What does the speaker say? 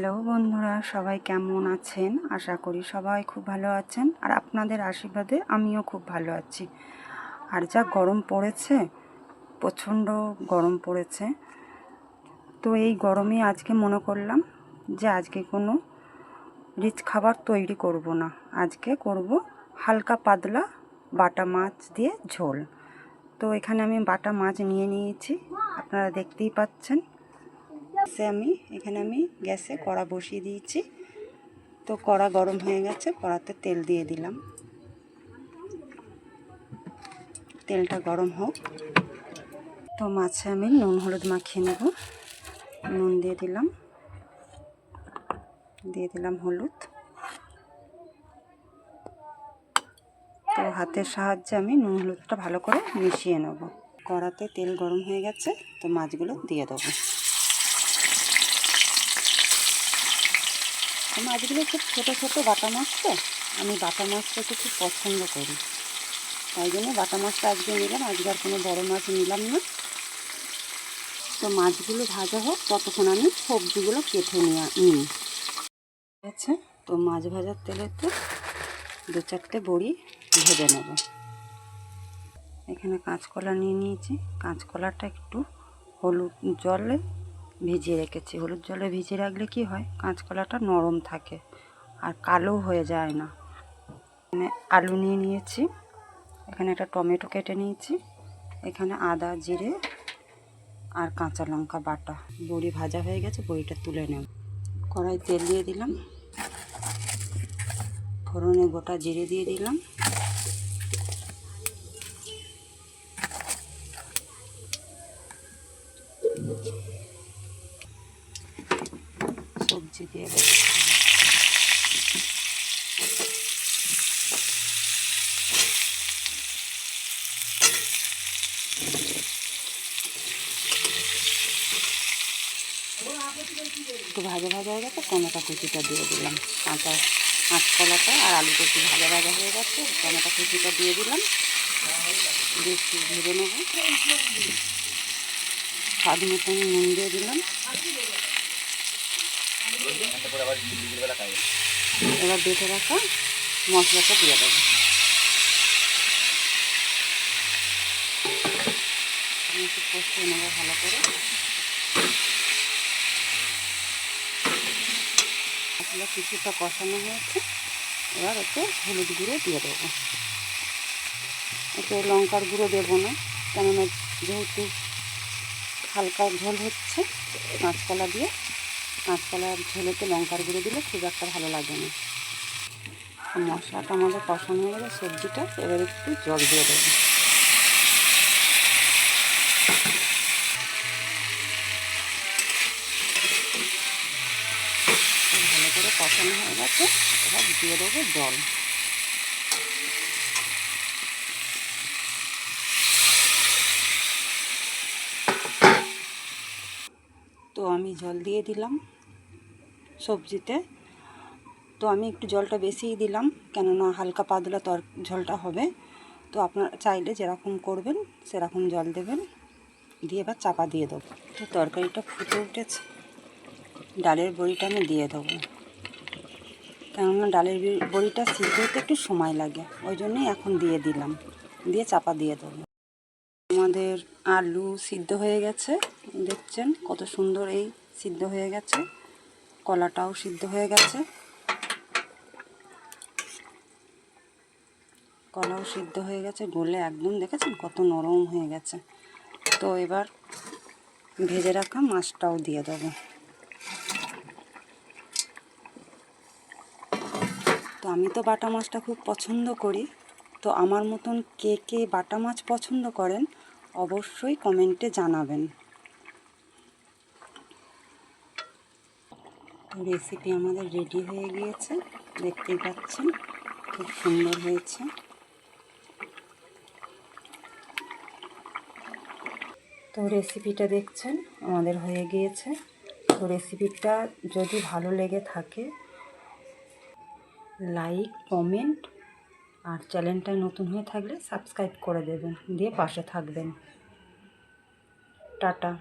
Hello বন্ধুরা, সবাই কেমন আছেন? আশা করি সবাই খুব ভালো আছেন, আর আপনাদের আশীর্বাদে আমিও খুব ভালো আছি। আর যা গরম পড়েছে, প্রচণ্ড গরম পড়েছে। তো এই গরমে আজকে মনে করলাম যে আজকে কোনো রিচ খাবার তৈরি করব না, আজকে করব হালকা পাতলা বাটা মাছ দিয়ে ঝোল। তো এখানে আমি বাটা মাছ নিয়ে নিয়েছি, আপনারা দেখতেই পাচ্ছেন। এখানে আমি গ্যাসে কড়া বসিয়ে দিয়েছি। তো কড়া গরম হয়ে গেছে, কড়াতে তেল দিয়ে দিলাম। তেলটা গরম হোক। তো মাছে আমি নুন হলুদ মাখিয়ে নেব। নুন দিয়ে দিলাম হলুদ। তো হাতের সাহায্যে আমি নুন হলুদটা ভালো করে মিশিয়ে নেব। কড়াতে তেল গরম হয়ে গেছে, তো মাছগুলো দিয়ে দেবো। মাছগুলো খুব ছোটো ছোটো বাটা মাছ, তো আমি বাটা মাছটাকে খুব পছন্দ করি, তাই জন্য বাটা মাছটা আজকে নিলাম। আজকে আর কোনো বড়ো মাছ নিলাম না। তো মাছগুলো ভাজা হোক, ততক্ষণ আমি সবজিগুলো কেটে নিই। আচ্ছা, তো মাছ ভাজার তেলেতে 2-4টে বড়ি ভেজে নেব। এখানে কাঁচকলা নিয়ে নিয়েছি। কাঁচকলাটা একটু হলুদ জলে ভিজিয়ে রেখেছি। হলুদ জলে ভিজিয়ে রাখলে কি হয়, কাঁচকলাটা নরম থাকে আর কালো হয়ে যায় না। এখানে আলু নিয়ে নিয়েছি। এখানে একটা টমেটো কেটে নিয়েছি। এখানে আদা জিরে আর কাঁচা লঙ্কা বাটা। বড়ি ভাজা হয়ে গেছে, বড়িটা তুলে নেব। কড়াই তেল দিয়ে দিলাম, ফোড়নে গোটা জিরে দিয়ে দিলাম। সবজি দিয়ে দেব। একটু ভাজা হয়ে গেছে, টমেটো কুচিটা দিয়ে দিলাম। কাঁচকলাটা আর আলুটা একটু ভাজা হয়ে গেছে, টমেটো কুচিটা দিয়ে দিলাম। একটু ভেজে নেব। স্বাদ মতন নুন দিয়ে দিলাম। এবার বেটে রাখা মশলাটা দিয়ে দেবো। একটু কষিয়ে নেবো ভালো করে। মশলা কিছুটা কষানো হয়েছে, এবার একটু হলুদ গুঁড়ো দিয়ে দেবো। একটু লঙ্কার গুঁড়ো দেবো না, কেননা যেহেতু হালকা ঝোল হচ্ছে কাঁচকলা দিয়ে, কাঁচকলার ঝোলেতে লঙ্কার গুঁড়ো দিলে খুব একটা ভালো লাগে না। মশলাটা আমাদের কষানো হয়ে গেলে সবজিটা, এবার একটু জল দিয়ে দেবো। ভালো করে কষানো হয়ে গেছে, এবার দিয়ে দেবো জল। তো আমি জল দিয়ে দিলাম সবজিতে। তো আমি একটু জলটা বেশিই দিলাম, কেননা হালকা পাতলা ঝোলটা হবে। তো আপনারা চাইলে যেরকম করবেন সেরকম জল দেবেন। দিয়ে এবার চাপা দিয়ে দেবো। তো তরকারিটা ফুটে উঠেছে, ডালের বড়িটা আমি দিয়ে দেবো। কেননা ডালের বড়িটা সিদ্ধ হতে একটু সময় লাগে, ওই জন্যই এখন দিয়ে দিলাম। দিয়ে চাপা দিয়ে দেবো। আমাদের আলু সিদ্ধ হয়ে গেছে, দেখছেন কত সুন্দর এই সিদ্ধ হয়ে গেছে। কলাটাও সিদ্ধ হয়ে গেছে, কলাও সিদ্ধ হয়ে গেছে, গলে একদম দেখেছেন কত নরম হয়ে গেছে। তো এবার ভেজে রাখা মাছটাও দিয়ে দেবো। তো আমি তো বাটা মাছটা খুব পছন্দ করি। তো আমার মতন কে কে বাটা মাছ পছন্দ করেন অবশ্যই কমেন্টে জানাবেন। তো রেসিপি আমাদের রেডি হয়ে গিয়েছে, দেখতেই পাচ্ছেন খুব সুন্দর হয়েছে। তো রেসিপিটা দেখছেন আমাদের হয়ে গিয়েছে। তো রেসিপিটা যদি ভালো লেগে থাকে লাইক কমেন্ট, আর চ্যানেলটায় নতুন হয়ে থাকলে সাবস্ক্রাইব করে দেবেন, দিয়ে পাশে থাকবেন। টাটা।